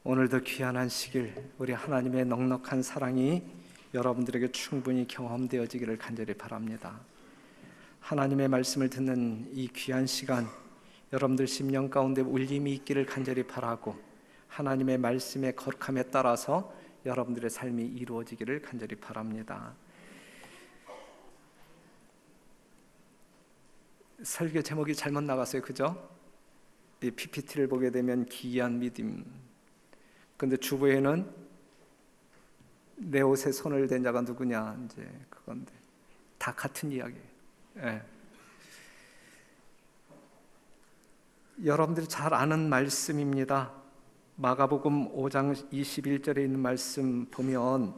오늘도 귀한 안식일, 우리 하나님의 넉넉한 사랑이 여러분들에게 충분히 경험되어지기를 간절히 바랍니다. 하나님의 말씀을 듣는 이 귀한 시간, 여러분들 심령 가운데 울림이 있기를 간절히 바라고, 하나님의 말씀의 거룩함에 따라서 여러분들의 삶이 이루어지기를 간절히 바랍니다. 설교 제목이 잘못 나갔어요, 그죠? 이 PPT를 보게 되면 기이한 믿음. 근데 주부에는 내 옷에 손을 댄 자가 누구냐, 이제 그건데 다 같은 이야기예요. 예. 여러분들이 잘 아는 말씀입니다. 마가복음 5장 21절에 있는 말씀 보면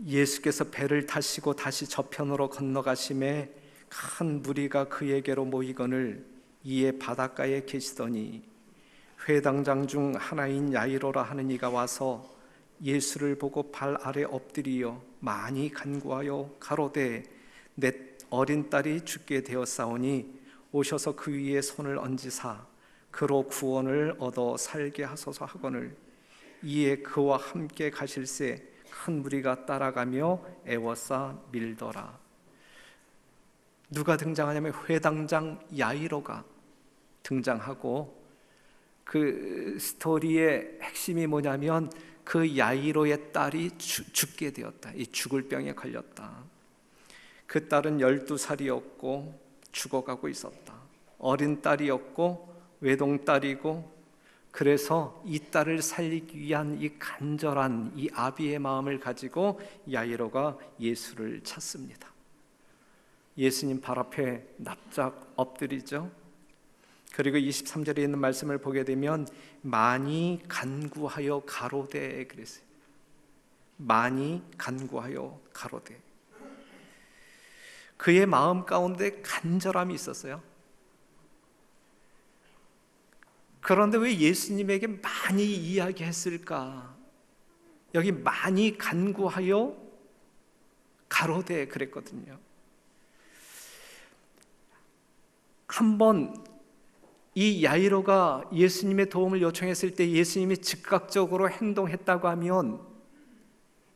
예수께서 배를 타시고 다시 저편으로 건너가심에 큰 무리가 그에게로 모이거늘 이에 바닷가에 계시더니 회당장 중 하나인 야이로라 하는 이가 와서 예수를 보고 발 아래 엎드리어 많이 간구하여 가로되 내 어린 딸이 죽게 되었사오니 오셔서 그 위에 손을 얹으사 그로 구원을 얻어 살게 하소서 하거늘 이에 그와 함께 가실새 큰 무리가 따라가며 애워싸 밀더라. 누가 등장하냐면 회당장 야이로가 등장하고, 그 스토리의 핵심이 뭐냐면 그 야이로의 딸이 죽게 되었다. 이 죽을 병에 걸렸다. 그 딸은 12살이었고 죽어가고 있었다. 어린 딸이었고 외동딸이고, 그래서 이 딸을 살리기 위한 이 간절한 이 아비의 마음을 가지고 야이로가 예수를 찾습니다. 예수님 발 앞에 납작 엎드리죠. 그리고 23절에 있는 말씀을 보게 되면 많이 간구하여 가로되 그랬어요. 많이 간구하여 가로되. 그의 마음 가운데 간절함이 있었어요. 그런데 왜 예수님에게 많이 이야기했을까? 여기 많이 간구하여 가로되 그랬거든요. 한번 이 야이로가 예수님의 도움을 요청했을 때 예수님이 즉각적으로 행동했다고 하면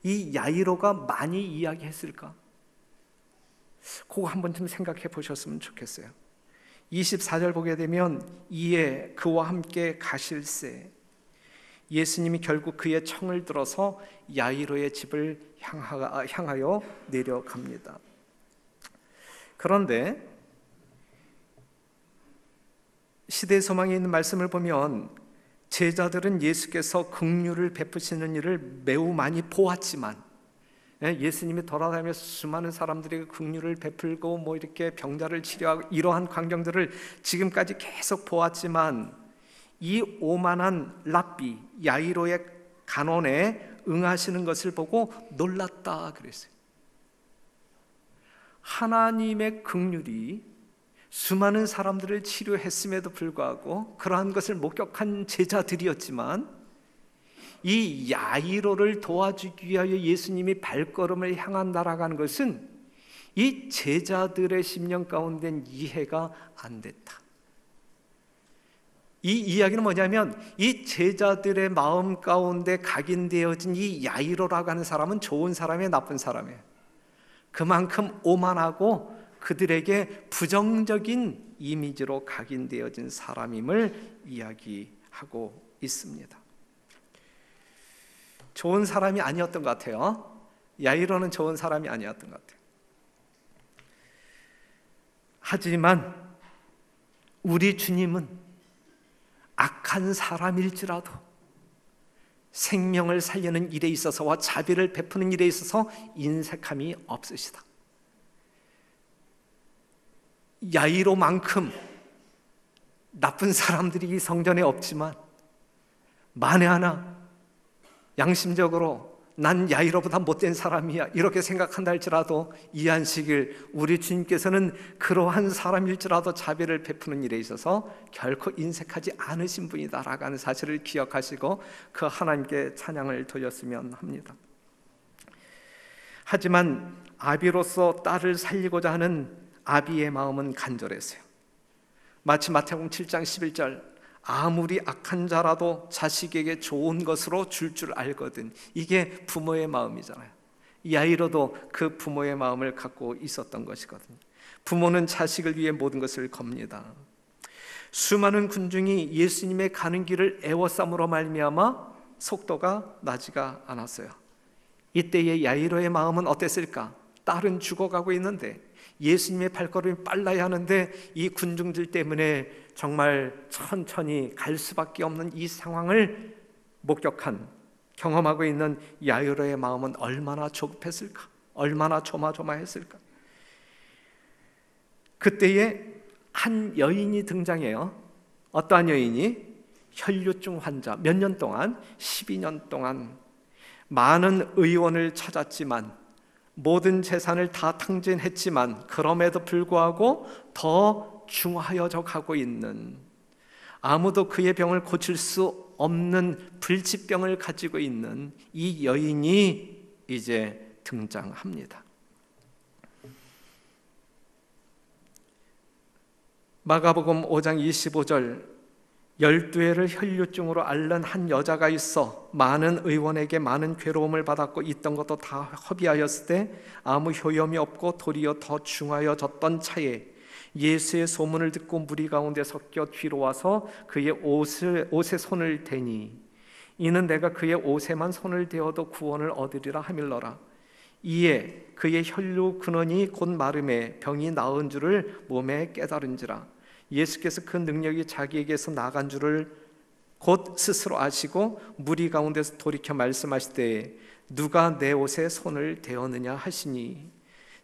이 야이로가 많이 이야기했을까? 그거 한번 좀 생각해 보셨으면 좋겠어요. 24절 보게 되면 이에 그와 함께 가실새, 예수님이 결국 그의 청을 들어서 야이로의 집을 향하여 내려갑니다. 그런데 시대의 소망에 있는 말씀을 보면 제자들은 예수께서 긍휼을 베푸시는 일을 매우 많이 보았지만, 예수님이 돌아다니면서 수많은 사람들에게 긍휼을 베풀고 뭐 이렇게 병자를 치료하고 이러한 광경들을 지금까지 계속 보았지만, 이 오만한 랍비 야이로의 간언에 응하시는 것을 보고 놀랐다 그랬어요. 하나님의 긍휼이 수많은 사람들을 치료했음에도 불구하고 그러한 것을 목격한 제자들이었지만, 이 야이로를 도와주기 위하여 예수님이 발걸음을 향한다라는 것은 이 제자들의 심령 가운데 이해가 안 됐다. 이 이야기는 뭐냐면 이 제자들의 마음 가운데 각인되어진 이 야이로라고 하는 사람은 좋은 사람이에요, 나쁜 사람이에요? 그만큼 오만하고 그들에게 부정적인 이미지로 각인되어진 사람임을 이야기하고 있습니다. 좋은 사람이 아니었던 것 같아요. 야이로는 좋은 사람이 아니었던 것 같아요. 하지만 우리 주님은 악한 사람일지라도 생명을 살리는 일에 있어서와 자비를 베푸는 일에 있어서 인색함이 없으시다. 야이로만큼 나쁜 사람들이 이 성전에 없지만, 만에 하나 양심적으로 난 야이로보다 못된 사람이야 이렇게 생각한다 할지라도 이 안식일 우리 주님께서는 그러한 사람일지라도 자비를 베푸는 일에 있어서 결코 인색하지 않으신 분이다라고 하는 사실을 기억하시고 그 하나님께 찬양을 돌렸으면 합니다. 하지만 아비로서 딸을 살리고자 하는 아비의 마음은 간절했어요. 마치 마태복음 7장 11절 아무리 악한 자라도 자식에게 좋은 것으로 줄 알거든. 이게 부모의 마음이잖아요. 야이로도 그 부모의 마음을 갖고 있었던 것이거든요. 부모는 자식을 위해 모든 것을 겁니다. 수많은 군중이 예수님의 가는 길을 애워싸므로 말미암아 속도가 나지가 않았어요. 이때의 야이로의 마음은 어땠을까? 딸은 죽어가고 있는데 예수님의 발걸음이 빨라야 하는데 이 군중들 때문에 정말 천천히 갈 수밖에 없는 이 상황을 경험하고 있는 야이로의 마음은 얼마나 조급했을까? 얼마나 조마조마했을까? 그때에 한 여인이 등장해요. 어떠한 여인이? 혈류증 환자, 몇 년 동안? 12년 동안 많은 의원을 찾았지만 모든 재산을 다 탕진했지만 그럼에도 불구하고 더 중하여져 가고 있는, 아무도 그의 병을 고칠 수 없는 불치병을 가지고 있는 이 여인이 이제 등장합니다. 마가복음 5장 25절, 12회를 혈류증으로 앓는 한 여자가 있어 많은 의원에게 많은 괴로움을 받았고 있던 것도 다 허비하였을 때 아무 효염이 없고 도리어 더 중하여졌던 차에 예수의 소문을 듣고 무리 가운데 섞여 뒤로 와서 그의 옷에 손을 대니 이는 내가 그의 옷에만 손을 대어도 구원을 얻으리라 하밀러라. 이에 그의 혈류 근원이 곧 마름에 병이 나은 줄을 몸에 깨달은지라. 예수께서 그 능력이 자기에게서 나간 줄을 곧 스스로 아시고 무리 가운데서 돌이켜 말씀하실 때에 누가 내 옷에 손을 대었느냐 하시니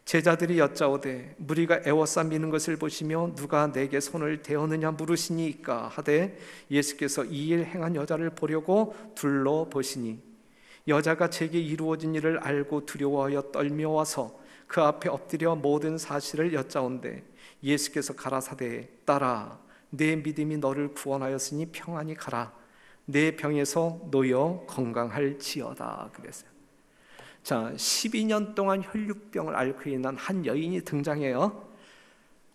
제자들이 여짜오되 무리가 애워싸 미는 것을 보시며 누가 내게 손을 대었느냐 물으시니까 하되 예수께서 이 일 행한 여자를 보려고 둘러보시니 여자가 제게 이루어진 일을 알고 두려워하여 떨며 와서 그 앞에 엎드려 모든 사실을 여짜온대 예수께서 가라사대 딸아 내 믿음이 너를 구원하였으니 평안히 가라 내 병에서 놓여 건강할지어다 그랬어요. 자, 12년 동안 혈류병을 앓고 있는 한 여인이 등장해요.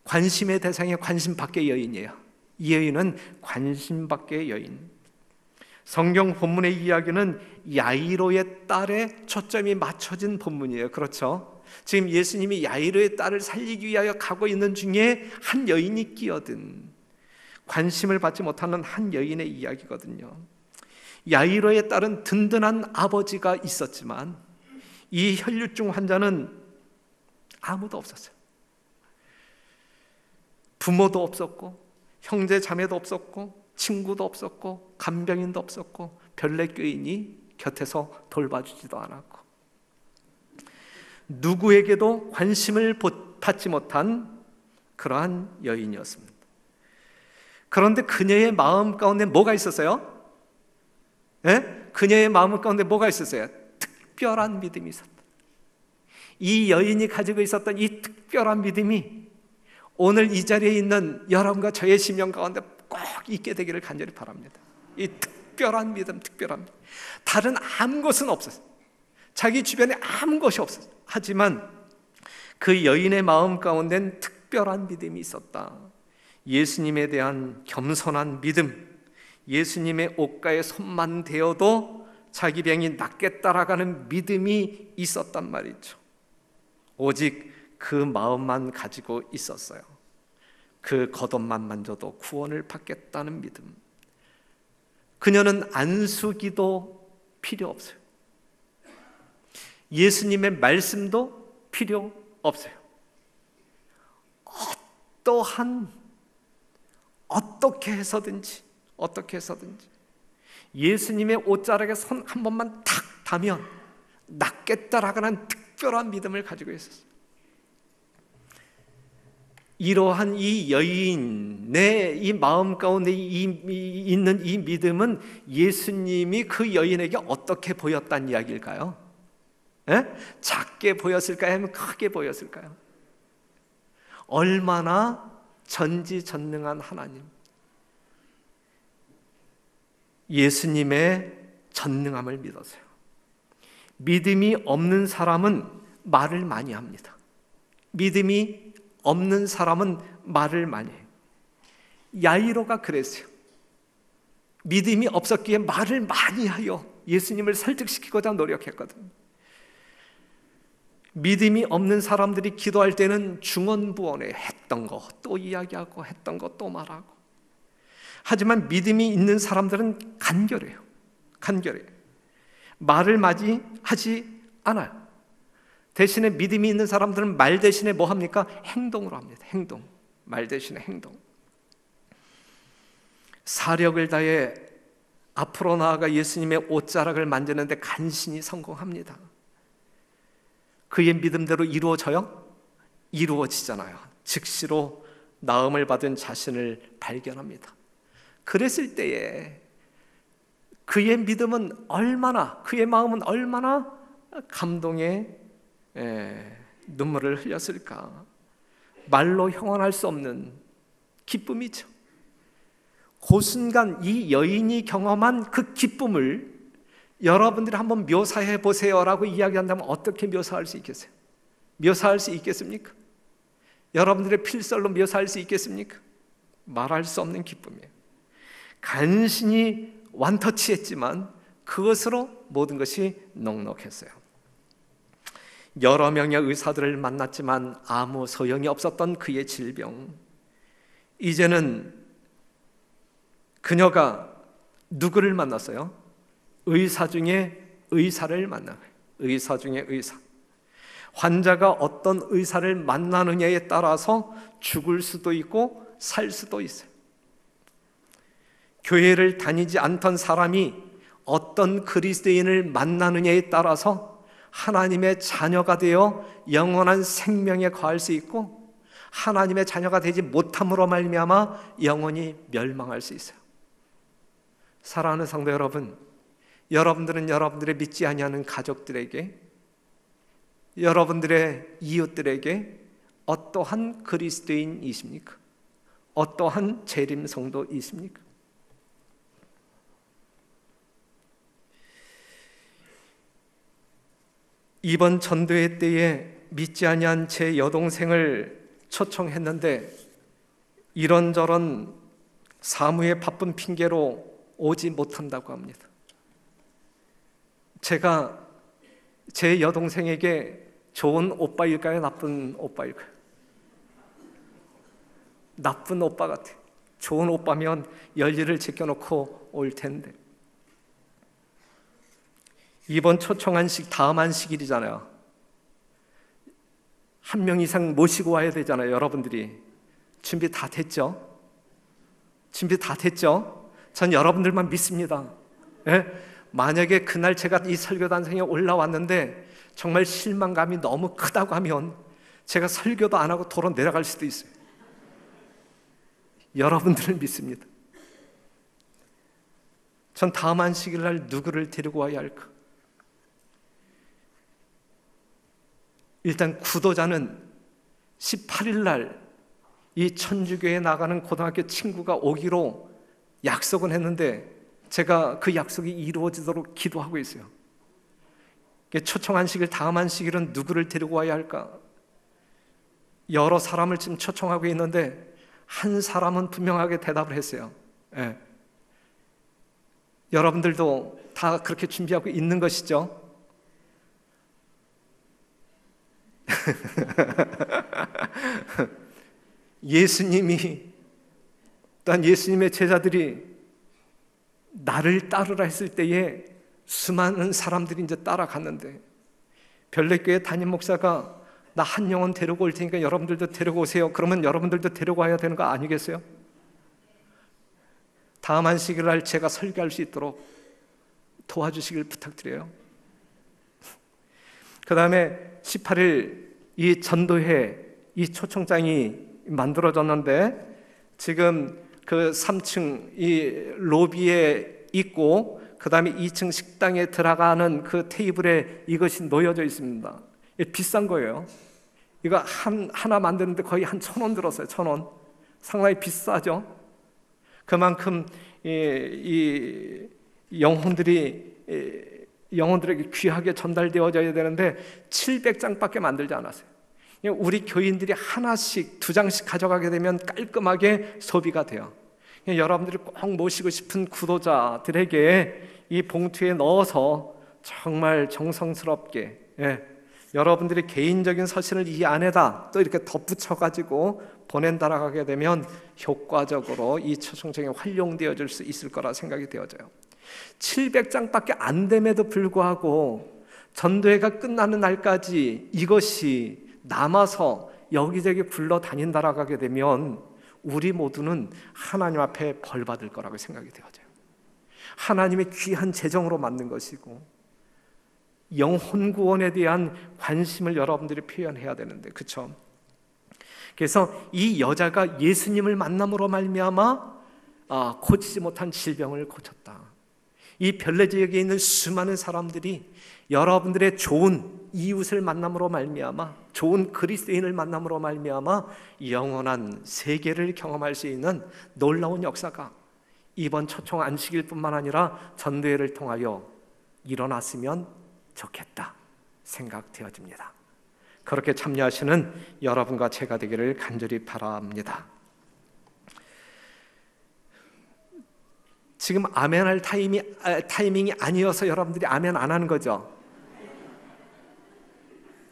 관심의 대상이 관심 밖의 여인이에요. 이 여인은 관심 밖의 여인. 성경 본문의 이야기는 야이로의 딸에 초점이 맞춰진 본문이에요. 그렇죠? 지금 예수님이 야이로의 딸을 살리기 위하여 가고 있는 중에 한 여인이 끼어든, 관심을 받지 못하는 한 여인의 이야기거든요. 야이로의 딸은 든든한 아버지가 있었지만 이 혈류증 환자는 아무도 없었어요. 부모도 없었고 형제 자매도 없었고 친구도 없었고 간병인도 없었고 별내교인이 곁에서 돌봐주지도 않았고 누구에게도 관심을 받지 못한 그러한 여인이었습니다. 그런데 그녀의 마음 가운데 뭐가 있었어요? 네? 그녀의 마음 가운데 뭐가 있었어요? 특별한 믿음이 있었다. 이 여인이 가지고 있었던 이 특별한 믿음이 오늘 이 자리에 있는 여러분과 저의 심령 가운데 꼭 있게 되기를 간절히 바랍니다. 이 특별한 믿음, 특별한 믿음. 다른 아무 것은 없었어요. 자기 주변에 아무 것이 없었어요. 하지만 그 여인의 마음 가운데는 특별한 믿음이 있었다. 예수님에 대한 겸손한 믿음, 예수님의 옷가에 손만 대어도 자기 병이 낫게 따라가는 믿음이 있었단 말이죠. 오직 그 마음만 가지고 있었어요. 그 겉옷만 만져도 구원을 받겠다는 믿음. 그녀는 안수기도 필요 없어요. 예수님의 말씀도 필요 없어요. 어떻게 해서든지 예수님의 옷자락에 손 한 번만 탁 닿으면 낫게 따라가는 특별한 믿음을 가지고 있었어요. 이러한 이 여인의 이 마음 가운데 있는 이 믿음은 예수님이 그 여인에게 어떻게 보였다는 이야기일까요? 에? 작게 보였을까요? 아니면 크게 보였을까요? 얼마나 전지전능한 하나님, 예수님의 전능함을 믿었어요. 믿음이 없는 사람은 말을 많이 합니다. 믿음이 없는 사람은 말을 많이 해요. 야이로가 그랬어요. 믿음이 없었기에 말을 많이 하여 예수님을 설득시키고자 노력했거든요. 믿음이 없는 사람들이 기도할 때는 중언부언해. 했던 거 또 이야기하고 했던 거 또 말하고. 하지만 믿음이 있는 사람들은 간결해요. 간결해요. 말을 많이 하지 않아요. 대신에 믿음이 있는 사람들은 말 대신에 뭐 합니까? 행동으로 합니다. 행동. 말 대신에 행동. 사력을 다해 앞으로 나아가 예수님의 옷자락을 만지는데 간신히 성공합니다. 그의 믿음대로 이루어져요? 이루어지잖아요. 즉시로 나음을 받은 자신을 발견합니다. 그랬을 때에 그의 믿음은 얼마나, 그의 마음은 얼마나 감동의 눈물을 흘렸을까. 말로 형언할 수 없는 기쁨이죠. 그 순간 이 여인이 경험한 그 기쁨을 여러분들이 한번 묘사해 보세요라고 이야기한다면 어떻게 묘사할 수 있겠어요? 묘사할 수 있겠습니까? 여러분들의 필설로 묘사할 수 있겠습니까? 말할 수 없는 기쁨이에요. 간신히 완터치했지만 그것으로 모든 것이 넉넉했어요. 여러 명의 의사들을 만났지만 아무 소용이 없었던 그의 질병. 이제는 그녀가 누구를 만났어요? 의사 중에 의사를 만나요. 의사 중에 의사. 환자가 어떤 의사를 만나느냐에 따라서 죽을 수도 있고 살 수도 있어요. 교회를 다니지 않던 사람이 어떤 그리스도인을 만나느냐에 따라서 하나님의 자녀가 되어 영원한 생명에 거할 수 있고, 하나님의 자녀가 되지 못함으로 말미암아 영원히 멸망할 수 있어요. 사랑하는 성도 여러분, 여러분들은 여러분들의 믿지 아니하는 가족들에게, 여러분들의 이웃들에게 어떠한 그리스도인이십니까? 어떠한 재림 성도이십니까? 이번 전도회 때에 믿지 아니한 제 여동생을 초청했는데 이런저런 사무의 바쁜 핑계로 오지 못한다고 합니다. 제가 제 여동생에게 좋은 오빠일까요? 나쁜 오빠일까요? 나쁜 오빠 같아요. 좋은 오빠면 열일을 제껴놓고 올 텐데. 이번 초청 안식 다음 안식일이잖아요. 한 명 이상 모시고 와야 되잖아요. 여러분들이 준비 다 됐죠? 준비 다 됐죠? 전 여러분들만 믿습니다. 예? 만약에 그날 제가 이 설교단상에 올라왔는데 정말 실망감이 너무 크다고 하면 제가 설교도 안 하고 도로 내려갈 수도 있어요. 여러분들을 믿습니다. 전 다음 안식일 날 누구를 데리고 와야 할까? 일단 구도자는 18일 날 이 천주교에 나가는 고등학교 친구가 오기로 약속은 했는데 제가 그 약속이 이루어지도록 기도하고 있어요. 초청 안식일 다음 안식일은 누구를 데리고 와야 할까? 여러 사람을 지금 초청하고 있는데 한 사람은 분명하게 대답을 했어요. 예. 여러분들도 다 그렇게 준비하고 있는 것이죠? 예수님이, 또한 예수님의 제자들이 나를 따르라 했을 때에 수많은 사람들이 이제 따라갔는데 별내교회 담임 목사가 나 한 영혼 데리고 올 테니까 여러분들도 데리고 오세요. 그러면 여러분들도 데리고 와야 되는 거 아니겠어요? 다음 안식일 날 제가 설교할 수 있도록 도와주시길 부탁드려요. 그 다음에 18일 이 전도회 이 초청장이 만들어졌는데 지금 그 3층 이 로비에 있고 그 다음에 2층 식당에 들어가는 그 테이블에 이것이 놓여져 있습니다. 비싼 거예요. 이거 하나 만드는데 거의 한 1,000원 들었어요. 1,000원. 상당히 비싸죠. 그만큼 이 영혼들에게 귀하게 전달되어져야 되는데 700장밖에 만들지 않았어요. 우리 교인들이 하나씩 2장씩 가져가게 되면 깔끔하게 소비가 돼요. 여러분들이 꼭 모시고 싶은 구도자들에게 이 봉투에 넣어서 정말 정성스럽게, 여러분들이 개인적인 서신을 이 안에다 또 이렇게 덧붙여가지고 보낸다라고 하게 되면 효과적으로 이 초청장이 활용되어질 수 있을 거라 생각이 되어져요. 700장밖에 안 됨에도 불구하고 전도회가 끝나는 날까지 이것이 남아서 여기저기 굴러다닌다라고 하게 되면 우리 모두는 하나님 앞에 벌 받을 거라고 생각이 되어져요. 하나님의 귀한 재정으로 만든 것이고 영혼 구원에 대한 관심을 여러분들이 표현해야 되는데, 그렇죠? 그래서 이 여자가 예수님을 만남으로 말미암아 고치지 못한 질병을 고쳤다. 이 별내 지역에 있는 수많은 사람들이 여러분들의 좋은 이웃을 만남으로 말미암아, 좋은 그리스도인을 만남으로 말미암아 영원한 세계를 경험할 수 있는 놀라운 역사가 이번 초청 안식일뿐만 아니라 전도회를 통하여 일어났으면 좋겠다 생각되어집니다. 그렇게 참여하시는 여러분과 제가 되기를 간절히 바랍니다. 지금 아멘할 타이밍이 아니어서 여러분들이 아멘 안 하는 거죠?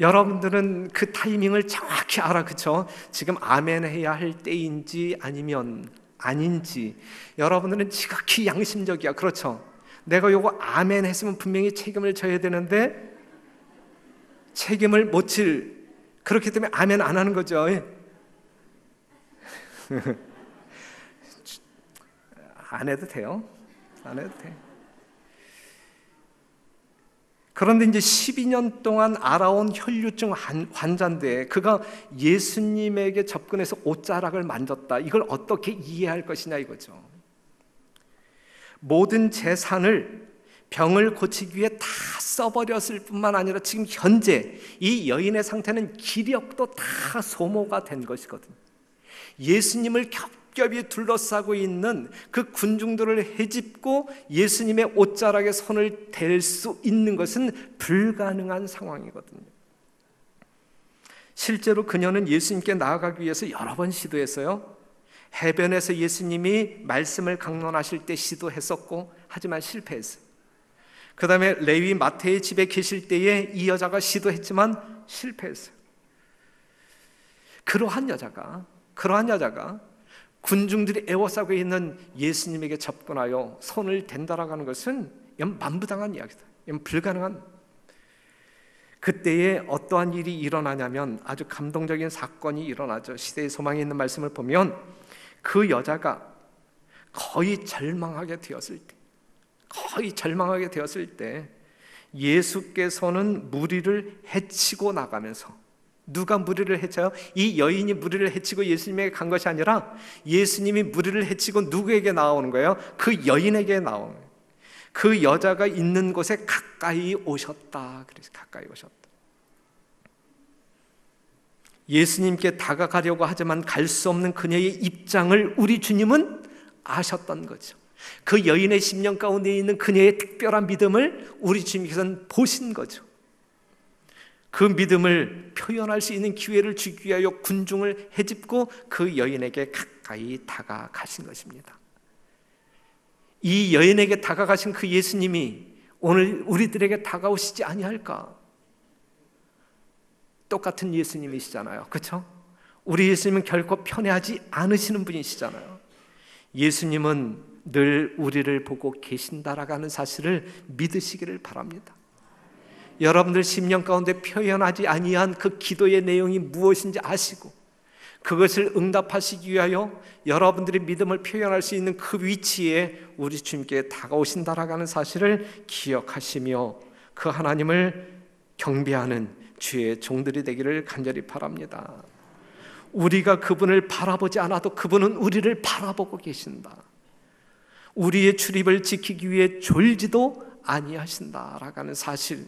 여러분들은 그 타이밍을 정확히 알아, 그렇죠? 지금 아멘해야 할 때인지 아니면 아닌지 여러분들은 지극히 양심적이야, 그렇죠? 내가 요거 아멘 했으면 분명히 책임을 져야 되는데 책임을 못 질, 그렇기 때문에 아멘 안 하는 거죠. 안 해도 돼요. 안 해도 돼. 그런데 이제 12년 동안 알아온 혈류증 환자인데 그가 예수님에게 접근해서 옷자락을 만졌다. 이걸 어떻게 이해할 것이냐 이거죠. 모든 재산을 병을 고치기 위해 다 써버렸을 뿐만 아니라 지금 현재 이 여인의 상태는 기력도 다 소모가 된 것이거든요. 예수님을 겹겹이 둘러싸고 있는 그 군중들을 헤집고 예수님의 옷자락에 손을 댈 수 있는 것은 불가능한 상황이거든요. 실제로 그녀는 예수님께 나아가기 위해서 여러 번 시도했어요. 해변에서 예수님이 말씀을 강론하실 때 시도했었고 하지만 실패했어요. 그 다음에 레위 마태의 집에 계실 때에 이 여자가 시도했지만 실패했어요. 그러한 여자가 군중들이 애워싸고 있는 예수님에게 접근하여 손을 댄다라고 하는 것은 이건 만부당한 이야기다. 이건 불가능한. 그때에 어떠한 일이 일어나냐면 아주 감동적인 사건이 일어나죠. 시대의 소망에 있는 말씀을 보면 그 여자가 거의 절망하게 되었을 때 예수께서는 무리를 헤치고 나가면서, 누가 무리를 헤쳐요? 이 여인이 무리를 헤치고 예수님에게 간 것이 아니라 예수님이 무리를 헤치고 누구에게 나오는 거예요? 그 여인에게 나오는 거예요. 그 여자가 있는 곳에 가까이 오셨다. 그래서 가까이 오셨다. 예수님께 다가가려고 하지만 갈 수 없는 그녀의 입장을 우리 주님은 아셨던 거죠. 그 여인의 심령 가운데 있는 그녀의 특별한 믿음을 우리 주님께서는 보신 거죠. 그 믿음을 표현할 수 있는 기회를 주기 위하여 군중을 헤집고 그 여인에게 가까이 다가가신 것입니다. 이 여인에게 다가가신 그 예수님이 오늘 우리들에게 다가오시지 아니할까? 똑같은 예수님이시잖아요, 그렇죠? 우리 예수님은 결코 편애하지 않으시는 분이시잖아요. 예수님은 늘 우리를 보고 계신다라고 하는 사실을 믿으시기를 바랍니다. 여러분들 심령 가운데 표현하지 아니한 그 기도의 내용이 무엇인지 아시고 그것을 응답하시기 위하여 여러분들의 믿음을 표현할 수 있는 그 위치에 우리 주님께 다가오신다라고 하는 사실을 기억하시며 그 하나님을 경배하는 주의 종들이 되기를 간절히 바랍니다. 우리가 그분을 바라보지 않아도 그분은 우리를 바라보고 계신다. 우리의 출입을 지키기 위해 졸지도 아니하신다라고 하는 사실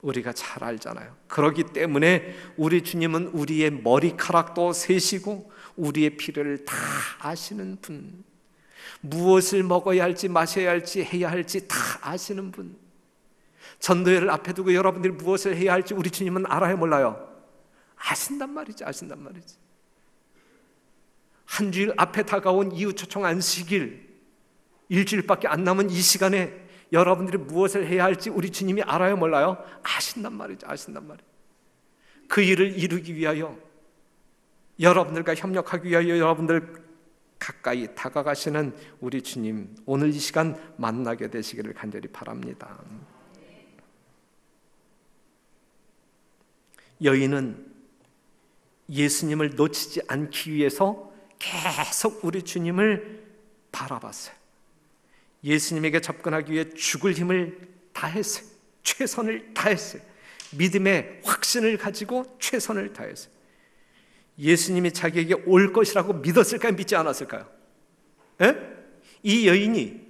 우리가 잘 알잖아요. 그렇기 때문에 우리 주님은 우리의 머리카락도 세시고 우리의 필요를 다 아시는 분, 무엇을 먹어야 할지 마셔야 할지 해야 할지 다 아시는 분. 전도회를 앞에 두고 여러분들이 무엇을 해야 할지 우리 주님은 알아요, 몰라요? 아신단 말이죠. 한 주일 앞에 다가온 이후 초청 안식일, 일주일밖에 안 남은 이 시간에 여러분들이 무엇을 해야 할지 우리 주님이 알아요, 몰라요? 아신단 말이죠. 아신단 말이에요. 그 일을 이루기 위하여, 여러분들과 협력하기 위하여 여러분들 가까이 다가가시는 우리 주님, 오늘 이 시간 만나게 되시기를 간절히 바랍니다. 여인은 예수님을 놓치지 않기 위해서 계속 우리 주님을 바라봤어요. 예수님에게 접근하기 위해 죽을 힘을 다했어요. 최선을 다했어요. 믿음의 확신을 가지고 최선을 다했어요. 예수님이 자기에게 올 것이라고 믿었을까요? 믿지 않았을까요? 이 여인이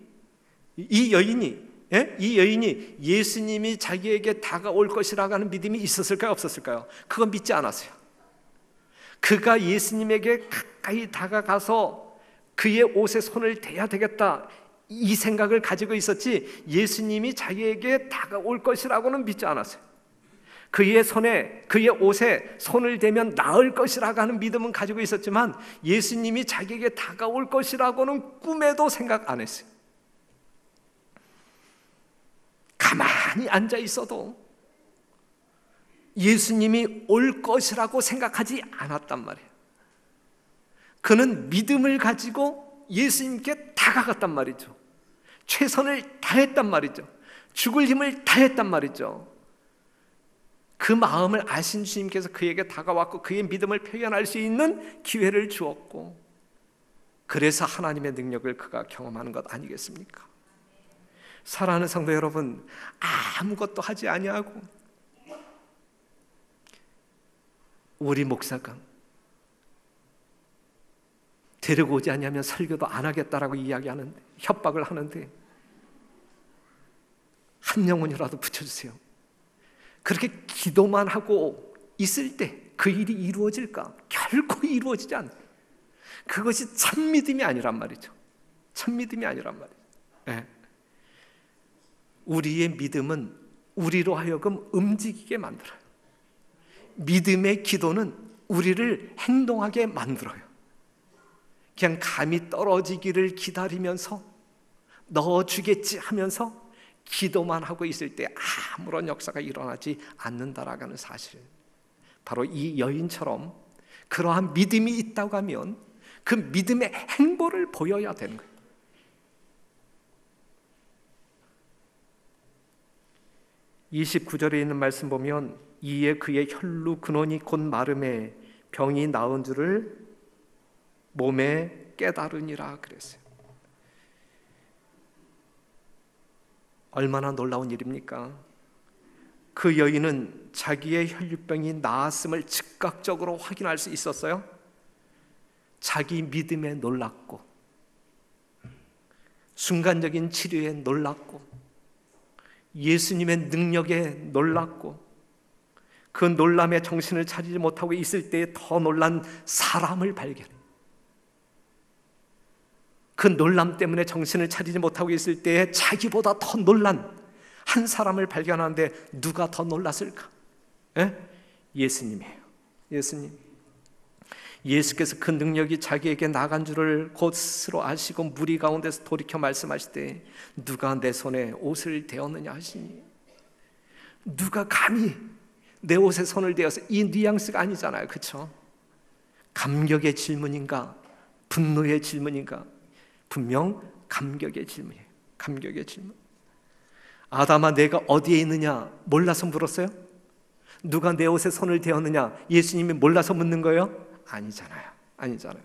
예수님이 자기에게 다가올 것이라고 하는 믿음이 있었을까요? 없었을까요? 그건 믿지 않았어요. 그가 예수님에게 가까이 다가가서 그의 옷에 손을 대야 되겠다, 이 생각을 가지고 있었지, 예수님이 자기에게 다가올 것이라고는 믿지 않았어요. 그의 옷에 손을 대면 나을 것이라고 하는 믿음은 가지고 있었지만 예수님이 자기에게 다가올 것이라고는 꿈에도 생각 안 했어요. 가만히 앉아 있어도 예수님이 올 것이라고 생각하지 않았단 말이에요. 그는 믿음을 가지고 예수님께 다가갔단 말이죠. 최선을 다했단 말이죠. 죽을 힘을 다했단 말이죠. 그 마음을 아신 주님께서 그에게 다가왔고 그의 믿음을 표현할 수 있는 기회를 주었고, 그래서 하나님의 능력을 그가 경험하는 것 아니겠습니까? 사랑하는 성도 여러분, 아무것도 하지 아니하고 우리 목사가 데리고 오지 아니하면 설교도 안 하겠다라고 이야기하는데, 협박을 하는데, 한 영혼이라도 붙여주세요. 그렇게 기도만 하고 있을 때 그 일이 이루어질까? 결코 이루어지지 않아요. 그것이 참 믿음이 아니란 말이죠. 참 믿음이 아니란 말이죠. 네. 우리의 믿음은 우리로 하여금 움직이게 만들어요. 믿음의 기도는 우리를 행동하게 만들어요. 그냥 감이 떨어지기를 기다리면서 넣어주겠지 하면서 기도만 하고 있을 때 아무런 역사가 일어나지 않는다라고 하는 사실, 바로 이 여인처럼 그러한 믿음이 있다고 하면 그 믿음의 행보를 보여야 되는 거예요. (29절에) 있는 말씀 보면, 이에 그의 혈루 근원이 곧 마름에 병이 나은 줄을 몸에 깨달으니라 그랬어요. 얼마나 놀라운 일입니까? 그 여인은 자기의 혈류병이 나았음을 즉각적으로 확인할 수 있었어요. 자기 믿음에 놀랐고, 순간적인 치료에 놀랐고, 예수님의 능력에 놀랐고, 그 놀람에 정신을 차리지 못하고 있을 때에 더 놀란 사람을 발견해. 그 놀람 때문에 정신을 차리지 못하고 있을 때에 자기보다 더 놀란 한 사람을 발견하는데 누가 더 놀랐을까? 예수님이에요. 예수님. 예수께서 그 능력이 자기에게 나간 줄을 곧 스스로 아시고 무리 가운데서 돌이켜 말씀하실 때, 누가 내 손에 옷을 대었느냐 하시니, 누가 감히 내 옷에 손을 대어서, 이 뉘앙스가 아니잖아요. 그렇죠? 감격의 질문인가 분노의 질문인가? 분명 감격의 질문이에요. 감격의 질문. 아담아, 내가 어디에 있느냐 몰라서 물었어요? 누가 내 옷에 손을 대었느냐 예수님이 몰라서 묻는 거예요? 아니잖아요. 아니잖아요.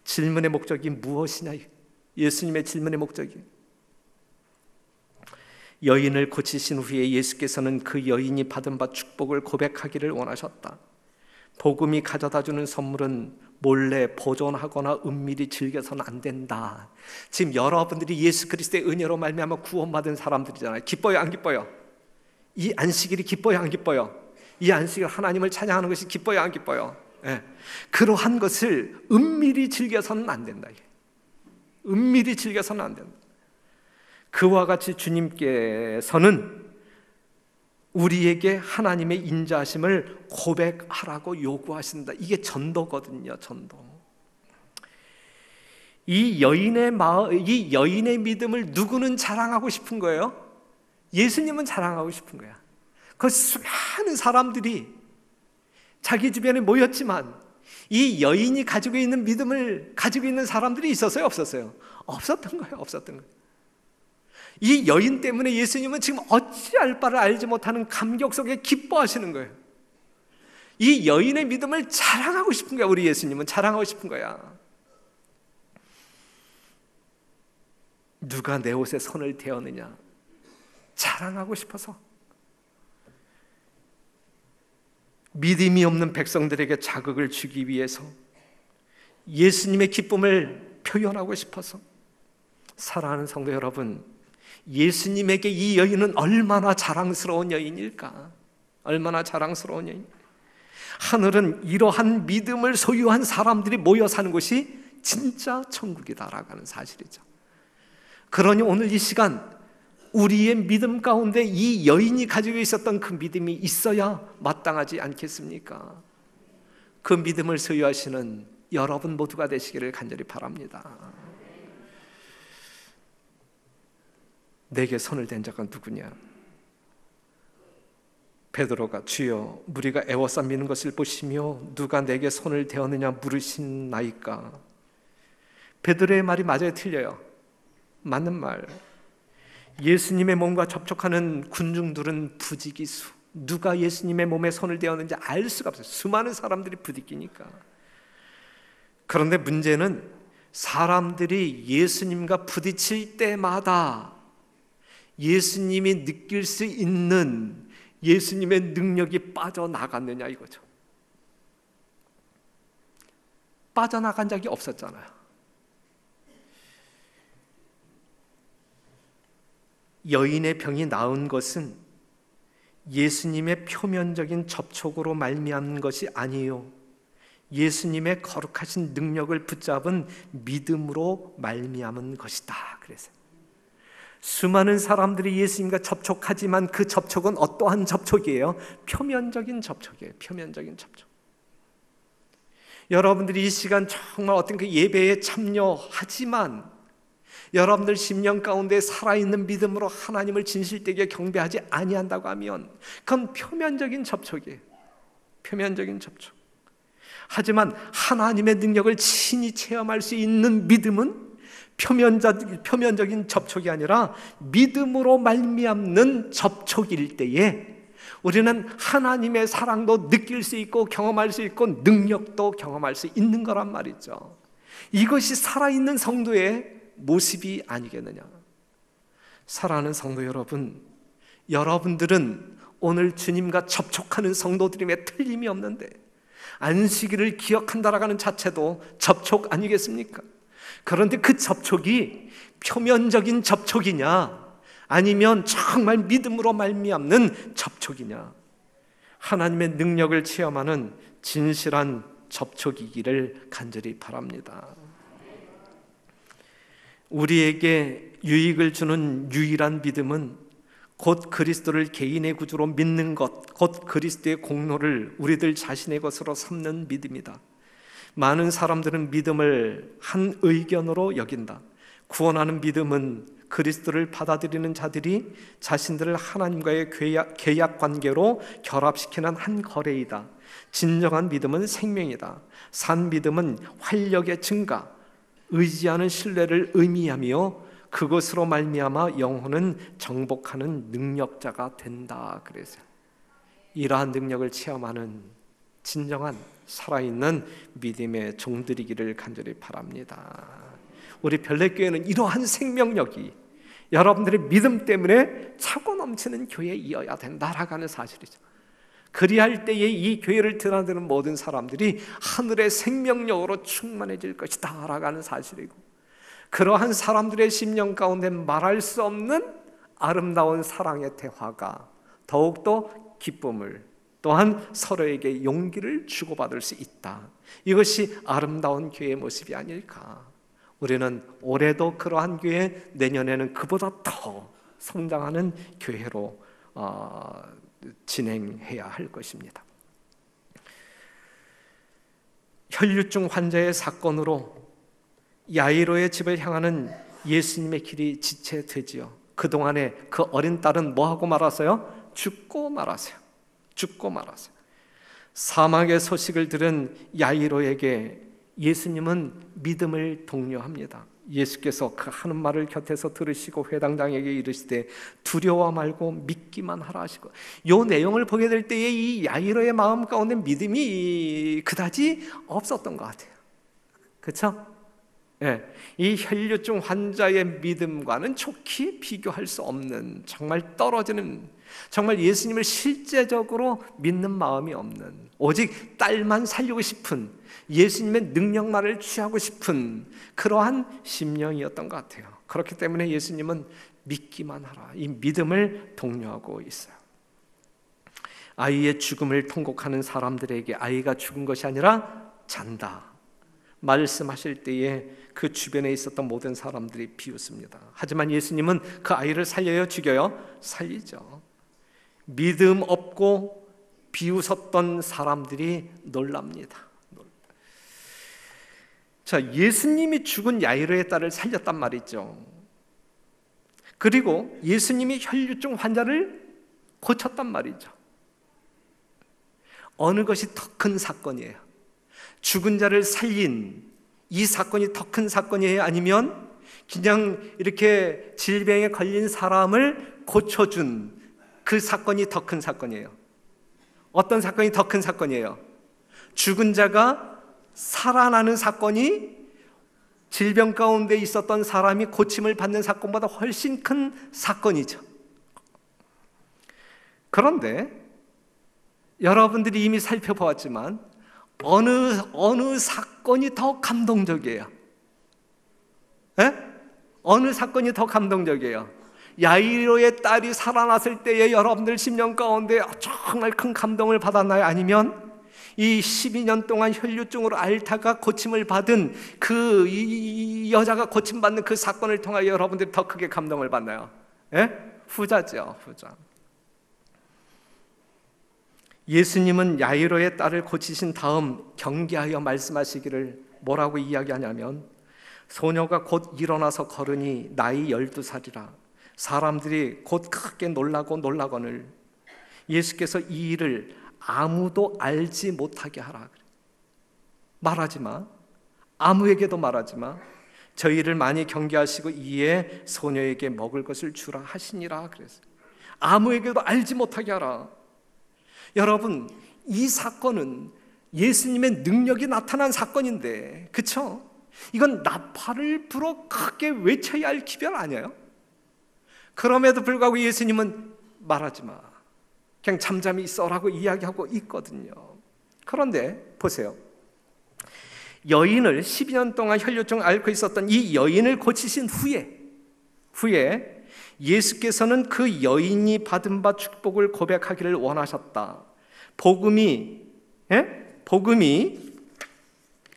질문의 목적이 무엇이냐? 예수님의 질문의 목적이, 여인을 고치신 후에 예수께서는 그 여인이 받은 바 축복을 고백하기를 원하셨다. 복음이 가져다주는 선물은 몰래 보존하거나 은밀히 즐겨서는 안 된다. 지금 여러분들이 예수 그리스도의 은혜로 말미암아 구원받은 사람들이잖아요. 기뻐요, 안 기뻐요? 이 안식일이 기뻐요, 안 기뻐요? 이 안식일 하나님을 찬양하는 것이 기뻐요, 안 기뻐요? 네. 그러한 것을 은밀히 즐겨서는 안 된다. 은밀히 즐겨서는 안 된다. 그와 같이 주님께서는 우리에게 하나님의 인자하심을 고백하라고 요구하신다. 이게 전도거든요. 전도. 이 여인의 믿음을 누구는 자랑하고 싶은 거예요? 예수님은 자랑하고 싶은 거야. 그 수많은 사람들이 자기 주변에 모였지만 이 여인이 가지고 있는 믿음을 가지고 있는 사람들이 있었어요? 없었어요? 없었던 거예요. 이 여인 때문에 예수님은 지금 어찌할 바를 알지 못하는 감격 속에 기뻐하시는 거예요. 이 여인의 믿음을 자랑하고 싶은 거야. 우리 예수님은 자랑하고 싶은 거야. 누가 내 옷에 손을 대었느냐, 자랑하고 싶어서. 믿음이 없는 백성들에게 자극을 주기 위해서, 예수님의 기쁨을 표현하고 싶어서. 사랑하는 성도 여러분, 예수님에게 이 여인은 얼마나 자랑스러운 여인일까? 얼마나 자랑스러운 여인. 하늘은 이러한 믿음을 소유한 사람들이 모여 사는 곳이 진짜 천국이다라고 하는 사실이죠. 그러니 오늘 이 시간 우리의 믿음 가운데 이 여인이 가지고 있었던 그 믿음이 있어야 마땅하지 않겠습니까? 그 믿음을 소유하시는 여러분 모두가 되시기를 간절히 바랍니다. 내게 손을 댄 자가 누구냐? 베드로가 주여 무리가 애워싸 미는 것을 보시며 누가 내게 손을 대었느냐 물으신나이까? 베드로의 말이 맞아요, 틀려요? 맞는 말. 예수님의 몸과 접촉하는 군중들은 부지기수, 누가 예수님의 몸에 손을 대었는지 알 수가 없어요. 수많은 사람들이 부딪히니까. 그런데 문제는 사람들이 예수님과 부딪힐 때마다 예수님이 느낄 수 있는 예수님의 능력이 빠져나갔느냐 이거죠. 빠져나간 적이 없었잖아요. 여인의 병이 나은 것은 예수님의 표면적인 접촉으로 말미암은 것이 아니에요. 예수님의 거룩하신 능력을 붙잡은 믿음으로 말미암은 것이다. 그래서 수많은 사람들이 예수님과 접촉하지만 그 접촉은 어떠한 접촉이에요? 표면적인 접촉이에요. 표면적인 접촉. 여러분들이 이 시간 정말 어떤 그 예배에 참여하지만 여러분들 심령 가운데 살아있는 믿음으로 하나님을 진실되게 경배하지 아니한다고 하면 그건 표면적인 접촉이에요. 표면적인 접촉. 하지만 하나님의 능력을 친히 체험할 수 있는 믿음은 표면적인 접촉이 아니라 믿음으로 말미암는 접촉일 때에 우리는 하나님의 사랑도 느낄 수 있고 경험할 수 있고 능력도 경험할 수 있는 거란 말이죠. 이것이 살아있는 성도의 모습이 아니겠느냐. 사랑하는 성도 여러분, 여러분들은 오늘 주님과 접촉하는 성도들임에 틀림이 없는데 안식일을 기억한다라고 하는 자체도 접촉 아니겠습니까? 그런데 그 접촉이 표면적인 접촉이냐 아니면 정말 믿음으로 말미암는 접촉이냐, 하나님의 능력을 체험하는 진실한 접촉이기를 간절히 바랍니다. 우리에게 유익을 주는 유일한 믿음은 곧 그리스도를 개인의 구주로 믿는 것, 곧 그리스도의 공로를 우리들 자신의 것으로 삼는 믿음이다. 많은 사람들은 믿음을 한 의견으로 여긴다. 구원하는 믿음은 그리스도를 받아들이는 자들이 자신들을 하나님과의 계약 관계로 결합시키는 한 거래이다. 진정한 믿음은 생명이다. 산 믿음은 활력의 증가, 의지하는 신뢰를 의미하며 그것으로 말미암아 영혼은 정복하는 능력자가 된다. 그래서 이러한 능력을 체험하는 진정한 살아있는 믿음의 종들이기를 간절히 바랍니다. 우리 별내교회는 이러한 생명력이 여러분들의 믿음 때문에 차고 넘치는 교회이어야 된다라고 하는 사실이죠. 그리할 때에 이 교회를 드나드는 모든 사람들이 하늘의 생명력으로 충만해질 것이다 라고 하는 사실이고, 그러한 사람들의 심령 가운데 말할 수 없는 아름다운 사랑의 대화가 더욱더 기쁨을, 또한 서로에게 용기를 주고받을 수 있다. 이것이 아름다운 교회의 모습이 아닐까. 우리는 올해도 그러한 교회, 내년에는 그보다 더 성장하는 교회로 진행해야 할 것입니다. 혈류증 환자의 사건으로 야이로의 집을 향하는 예수님의 길이 지체되지요. 그동안에 그 어린 딸은 뭐하고 말았어요? 죽고 말았어요. 죽고 말았어요. 사망의 소식을 들은 야이로에게 예수님은 믿음을 독려합니다. 예수께서 그 하는 말을 곁에서 들으시고 회당장에게 이르시되 두려워 말고 믿기만 하라 하시고, 이 내용을 보게 될 때에 이 야이로의 마음 가운데 믿음이 그다지 없었던 것 같아요. 그렇죠? 예, 이 혈류증 환자의 믿음과는 좋게 비교할 수 없는, 정말 떨어지는, 정말 예수님을 실제적으로 믿는 마음이 없는, 오직 딸만 살리고 싶은, 예수님의 능력만을 취하고 싶은 그러한 심령이었던 것 같아요. 그렇기 때문에 예수님은 믿기만 하라, 이 믿음을 독려하고 있어요. 아이의 죽음을 통곡하는 사람들에게 아이가 죽은 것이 아니라 잔다 말씀하실 때에 그 주변에 있었던 모든 사람들이 비웃습니다. 하지만 예수님은 그 아이를 살려요, 죽여요? 살리죠. 믿음 없고 비웃었던 사람들이 놀랍니다. 자, 예수님이 죽은 야이로의 딸을 살렸단 말이죠. 그리고 예수님이 혈류증 환자를 고쳤단 말이죠. 어느 것이 더 큰 사건이에요? 죽은 자를 살린 이 사건이 더 큰 사건이에요? 아니면 그냥 이렇게 질병에 걸린 사람을 고쳐준 그 사건이 더 큰 사건이에요? 어떤 사건이 더 큰 사건이에요? 죽은 자가 살아나는 사건이 질병 가운데 있었던 사람이 고침을 받는 사건보다 훨씬 큰 사건이죠. 그런데 여러분들이 이미 살펴보았지만 어느 사건이 더 감동적이에요? 에? 어느 사건이 더 감동적이에요? 야이로의 딸이 살아났을 때에 여러분들 심령 가운데 정말 큰 감동을 받았나요? 아니면 이 12년 동안 혈류증으로 앓다가 고침을 받은 이 여자가 고침받는 그 사건을 통하여 여러분들이 더 크게 감동을 받나요? 예? 후자죠, 후자. 예수님은 야이로의 딸을 고치신 다음 경계하여 말씀하시기를 뭐라고 이야기하냐면, 소녀가 곧 일어나서 걸으니 나이 12살이라 사람들이 곧 크게 놀라거늘 예수께서 이 일을 아무도 알지 못하게 하라. 말하지 마. 아무에게도 말하지 마. 저희를 많이 경계하시고 이에 소녀에게 먹을 것을 주라 하시니라. 그래서 아무에게도 알지 못하게 하라. 여러분, 이 사건은 예수님의 능력이 나타난 사건인데, 그렇죠? 이건 나팔을 불어 크게 외쳐야 할 기별 아니에요? 그럼에도 불구하고 예수님은 말하지 마, 그냥 잠잠히 있어라고 이야기하고 있거든요. 그런데 보세요, 여인을 12년 동안 혈류증을 앓고 있었던 이 여인을 고치신 후에 예수께서는 그 여인이 받은 바 축복을 고백하기를 원하셨다. 복음이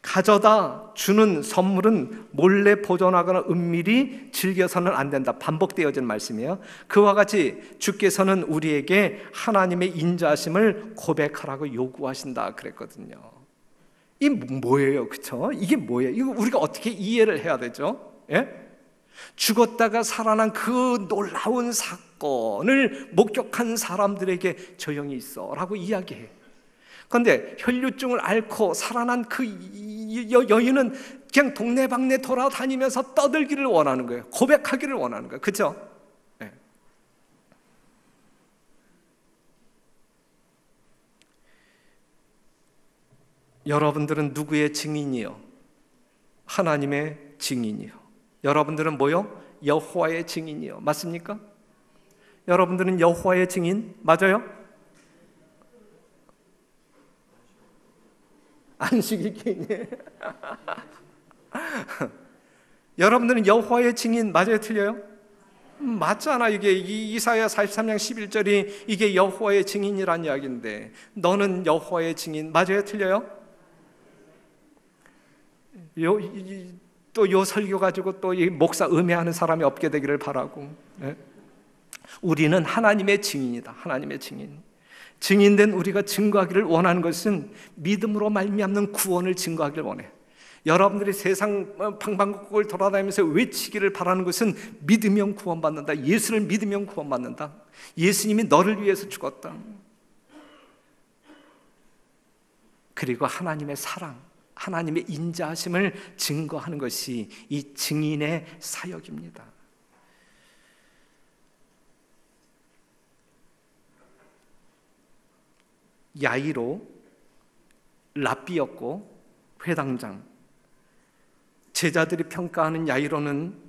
가져다 주는 선물은 몰래 보존하거나 은밀히 즐겨서는 안 된다. 반복되어진 말씀이에요. 그와 같이 주께서는 우리에게 하나님의 인자하심을 고백하라고 요구하신다 그랬거든요. 이 뭐예요? 그렇죠? 이게 뭐예요? 이거 우리가 어떻게 이해를 해야 되죠? 예? 죽었다가 살아난 그 놀라운 사건을 목격한 사람들에게 조용히 있어라고 이야기해요. 그런데 혈류증을 앓고 살아난 그 여인은 그냥 동네방네 돌아다니면서 떠들기를 원하는 거예요. 고백하기를 원하는 거예요. 그렇죠? 네. 여러분들은 누구의 증인이요? 하나님의 증인이요. 여러분들은 뭐요? 여호와의 증인이요. 맞습니까? 여러분들은 여호와의 증인 맞아요? 안식일 개인이에요. 여러분들은 여호와의 증인 맞아요? 틀려요? 맞잖아. 이게 이사야 43장 11절이 이게 여호와의 증인이란 이야기인데, 너는 여호와의 증인 맞아요? 틀려요? 또 요 설교 가지고 또 이 목사 음해하는 사람이 없게 되기를 바라고. 네? 우리는 하나님의 증인이다. 하나님의 증인. 증인된 우리가 증거하기를 원하는 것은 믿음으로 말미암는 구원을 증거하기를 원해. 여러분들이 세상 방방곡곡을 돌아다니면서 외치기를 바라는 것은 믿으면 구원받는다. 예수를 믿으면 구원받는다. 예수님이 너를 위해서 죽었다. 그리고 하나님의 사랑, 하나님의 인자하심을 증거하는 것이 이 증인의 사역입니다. 야이로, 랍비였고 회당장, 제자들이 평가하는 야이로는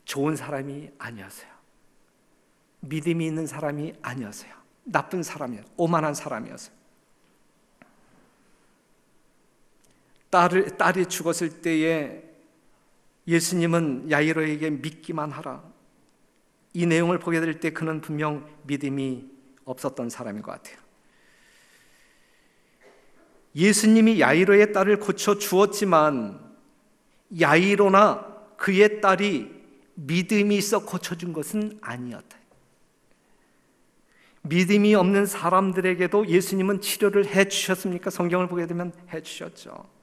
좋은 사람이 아니었어요. 믿음이 있는 사람이 아니었어요. 나쁜 사람이었어요. 오만한 사람이었어요. 딸이 죽었을 때에 예수님은 야이로에게 믿기만 하라. 이 내용을 보게 될 때 그는 분명 믿음이 없었던 사람인 것 같아요. 예수님이 야이로의 딸을 고쳐 주었지만 야이로나 그의 딸이 믿음이 있어 고쳐준 것은 아니었다. 믿음이 없는 사람들에게도 예수님은 치료를 해주셨습니까? 성경을 보게 되면 해주셨죠.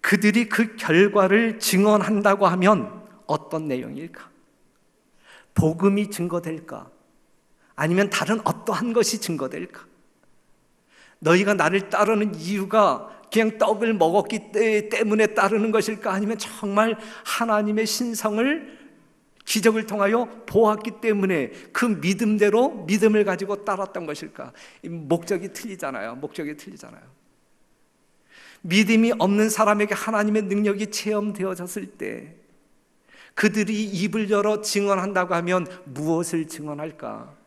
그들이 그 결과를 증언한다고 하면 어떤 내용일까? 복음이 증거될까? 아니면 다른 어떠한 것이 증거될까? 너희가 나를 따르는 이유가 그냥 떡을 먹었기 때문에 따르는 것일까? 아니면 정말 하나님의 신성을 기적을 통하여 보았기 때문에 그 믿음대로 믿음을 가지고 따랐던 것일까? 목적이 틀리잖아요. 목적이 틀리잖아요. 믿음이 없는 사람에게 하나님의 능력이 체험되어졌을 때 그들이 입을 열어 증언한다고 하면 무엇을 증언할까?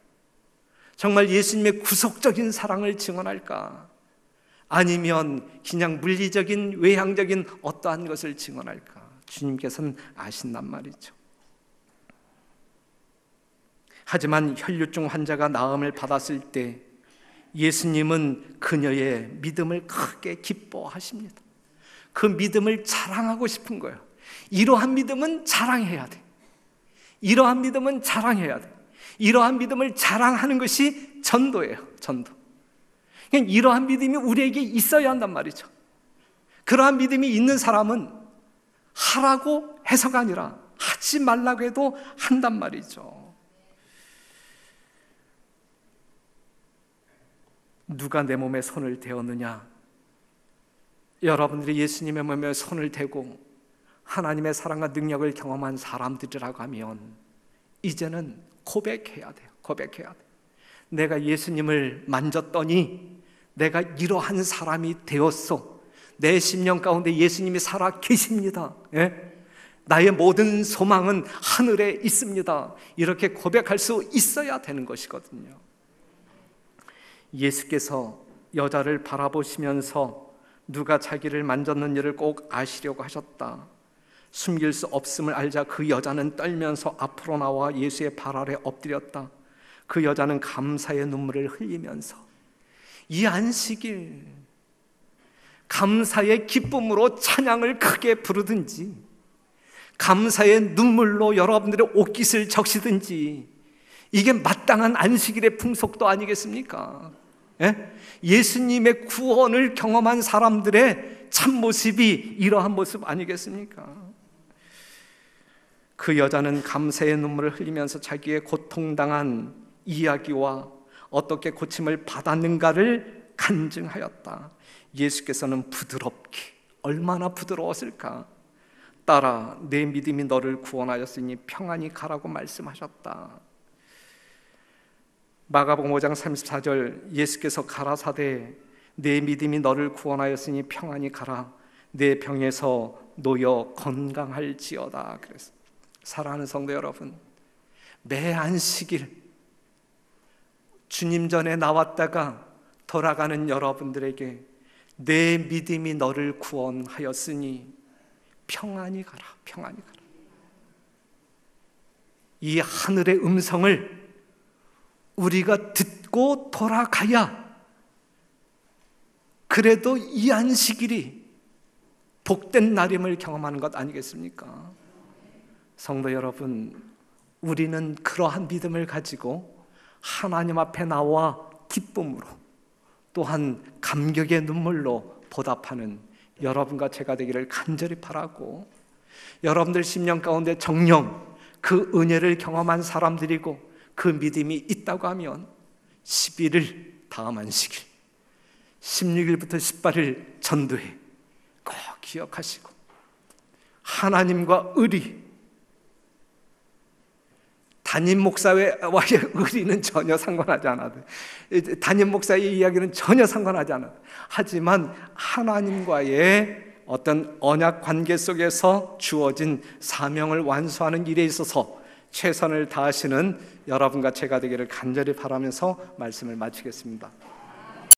정말 예수님의 구속적인 사랑을 증언할까? 아니면 그냥 물리적인 외향적인 어떠한 것을 증언할까? 주님께서는 아신단 말이죠. 하지만 혈류증 환자가 나음을 받았을 때 예수님은 그녀의 믿음을 크게 기뻐하십니다. 그 믿음을 자랑하고 싶은 거예요. 이러한 믿음은 자랑해야 돼. 이러한 믿음은 자랑해야 돼. 이러한 믿음을 자랑하는 것이 전도예요. 전도. 그냥 이러한 믿음이 우리에게 있어야 한단 말이죠. 그러한 믿음이 있는 사람은 하라고 해서가 아니라 하지 말라고 해도 한단 말이죠. 누가 내 몸에 손을 대었느냐? 여러분들이 예수님의 몸에 손을 대고 하나님의 사랑과 능력을 경험한 사람들이라고 하면 이제는 고백해야 돼요. 고백해야 돼요. 내가 예수님을 만졌더니 내가 이러한 사람이 되었어. 내 심령 가운데 예수님이 살아 계십니다. 예? 나의 모든 소망은 하늘에 있습니다. 이렇게 고백할 수 있어야 되는 것이거든요. 예수께서 여자를 바라보시면서 누가 자기를 만졌는지를 꼭 아시려고 하셨다. 숨길 수 없음을 알자 그 여자는 떨면서 앞으로 나와 예수의 발 아래 엎드렸다. 그 여자는 감사의 눈물을 흘리면서 이 안식일 감사의 기쁨으로 찬양을 크게 부르든지 감사의 눈물로 여러분들의 옷깃을 적시든지 이게 마땅한 안식일의 풍속도 아니겠습니까? 예? 예수님의 구원을 경험한 사람들의 참모습이 이러한 모습 아니겠습니까? 그 여자는 감사의 눈물을 흘리면서 자기의 고통당한 이야기와 어떻게 고침을 받았는가를 간증하였다. 예수께서는 부드럽게, 얼마나 부드러웠을까? 딸아, 내 믿음이 너를 구원하였으니 평안히 가라고 말씀하셨다. 마가복음 5장 34절 예수께서 가라사대 내 믿음이 너를 구원하였으니 평안히 가라. 내 병에서 놓여 건강할지어다. 그래서 사랑하는 성도 여러분, 매 안식일 주님 전에 나왔다가 돌아가는 여러분들에게 내 믿음이 너를 구원하였으니 평안히 가라. 평안히 가라. 이 하늘의 음성을 우리가 듣고 돌아가야 그래도 이 안식일이 복된 날임을 경험하는 것 아니겠습니까? 성도 여러분, 우리는 그러한 믿음을 가지고 하나님 앞에 나와 기쁨으로 또한 감격의 눈물로 보답하는 여러분과 제가 되기를 간절히 바라고, 여러분들 심령 가운데 정령 그 은혜를 경험한 사람들이고 그 믿음이 있다고 하면 11일 다음 안식일 16일부터 18일 전도회 꼭 기억하시고, 하나님과 의리, 담임 목사와의 의리는 전혀 상관하지 않아도, 담임 목사의 이야기는 전혀 상관하지 않아도, 하지만 하나님과의 어떤 언약 관계 속에서 주어진 사명을 완수하는 일에 있어서 최선을 다하시는 여러분과 제가 되기를 간절히 바라면서 말씀을 마치겠습니다.